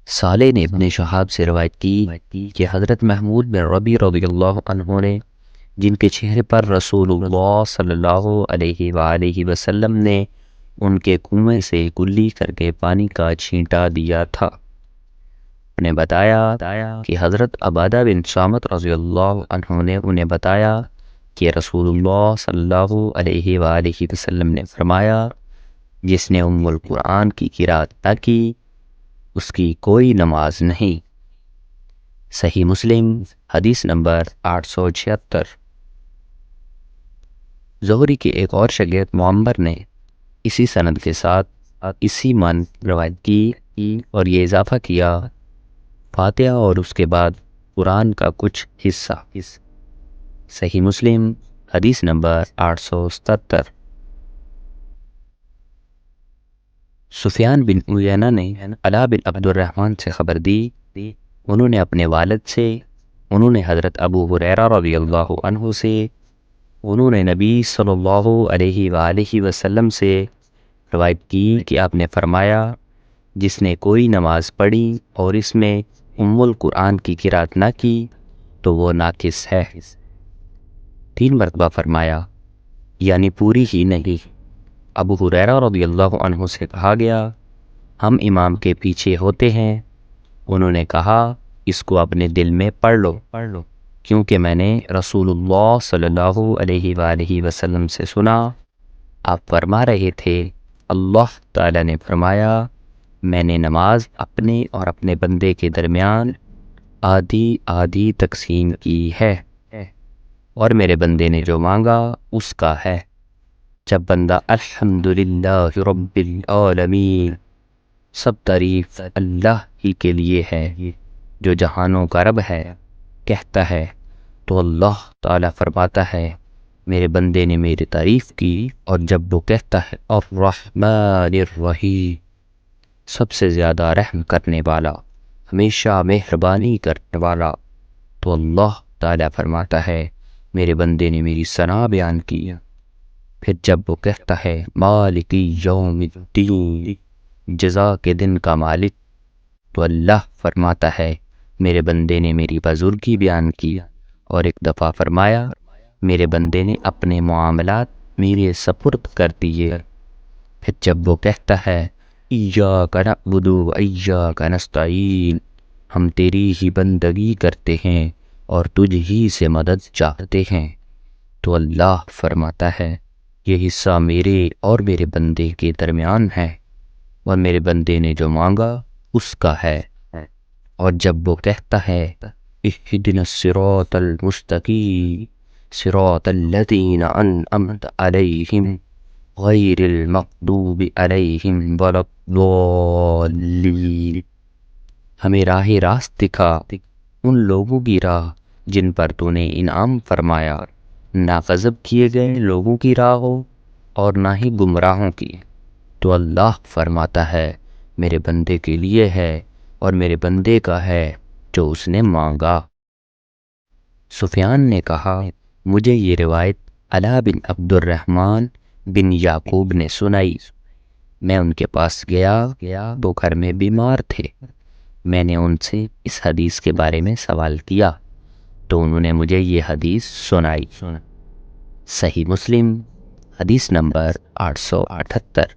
صالح نے ابن شہاب سے روایت کی کہ حضرت محمود بن ربی رضی اللہ عنہ نے، جن کے چہرے پر رسول اللہ صلی اللہ علیہ وآلہ وسلم نے ان کے کنویں سے کلی کر کے پانی کا چھینٹا دیا تھا، نے بتایا کہ حضرت عبادہ بن صامت رضی اللہ عنہ نے انہیں بتایا کہ رسول اللہ صلی اللہ علیہ وآلہ وسلم نے فرمایا، جس نے ام القرآن کی قرأت نہ کی اس کی کوئی نماز نہیں۔ صحیح مسلم حدیث نمبر 876۔ زہری کے ایک اور شاگرد معمر نے اسی سند کے ساتھ اسی من روایت کی اور یہ اضافہ کیا، فاتحہ اور اس کے بعد قرآن کا کچھ حصہ۔ صحیح مسلم حدیث نمبر 877۔ سفیان بن عیینہ نے علا بن عبد الرحمن سے خبر دی، انہوں نے اپنے والد سے، انہوں نے حضرت ابو ہریرہ رضی اللہ عنہ سے، انہوں نے نبی صلی اللہ علیہ وآلہ وسلم سے روایت کی کہ آپ نے فرمایا، جس نے کوئی نماز پڑھی اور اس میں ام القرآن کی قرأت نہ کی تو وہ ناقص ہے۔ 3 مرتبہ فرمایا، یعنی پوری ہی نہیں۔ ابو ہریرہ رضی اللہ عنہ سے کہا گیا، ہم امام کے پیچھے ہوتے ہیں، انہوں نے کہا اس کو اپنے دل میں پڑھ لو کیونکہ میں نے رسول اللہ صلی اللہ علیہ وآلہ وسلم سے سنا، آپ فرما رہے تھے، اللہ تعالیٰ نے فرمایا، میں نے نماز اپنے اور اپنے بندے کے درمیان آدھی آدھی تقسیم کی ہے، اور میرے بندے نے جو مانگا اس کا ہے۔ جب بندہ الحمدللہ رب العالمین، سب تعریف اللہ ہی کے لیے ہے جو جہانوں کا رب ہے، کہتا ہے تو اللہ تعالیٰ فرماتا ہے، میرے بندے نے میری تعریف کی۔ اور جب وہ کہتا ہے الرحمن الرحیم، سب سے زیادہ رحم کرنے والا، ہمیشہ مہربانی کرنے والا، تو اللہ تعالیٰ فرماتا ہے، میرے بندے نے میری ثنا بیان کی۔ پھر جب وہ کہتا ہے مالک یوم الدین، جزا کے دن کا مالک، تو اللہ فرماتا ہے، میرے بندے نے میری بزرگی بیان کی۔ اور ایک دفعہ فرمایا، میرے بندے نے اپنے معاملات میرے سپرد کر دیے۔ پھر جب وہ کہتا ہے ایاک نعبد و ایاک نستعین، ہم تیری ہی بندگی کرتے ہیں اور تجھ ہی سے مدد چاہتے ہیں، تو اللہ فرماتا ہے، یہ حصہ میرے اور میرے بندے کے درمیان ہے، اور میرے بندے نے جو مانگا اس کا ہے۔ اور جب وہ کہتا ہے اہدنا الصراط المستقیم صراط الذین انعمت علیہم غیر المغضوب علیہم ولا الضالین، ہمیں راہ راست دکھا، ان لوگوں کی راہ جن پر تو نے انعام فرمایا، نہ غضب کیے گئے لوگوں کی راہ ہو اور نہ ہی گمراہوں کی۔ تو اللہ فرماتا ہے، میرے بندے کے لیے ہے اور میرے بندے کا ہے جو اس نے مانگا۔ سفیان نے کہا، مجھے یہ روایت علا بن عبد الرحمن بن یعقوب نے سنائی، میں ان کے پاس گیا، وہ گھر میں بیمار تھے، میں نے ان سے اس حدیث کے بارے میں سوال کیا تو انہوں نے مجھے یہ حدیث سنائی۔ صحیح مسلم حدیث نمبر 878۔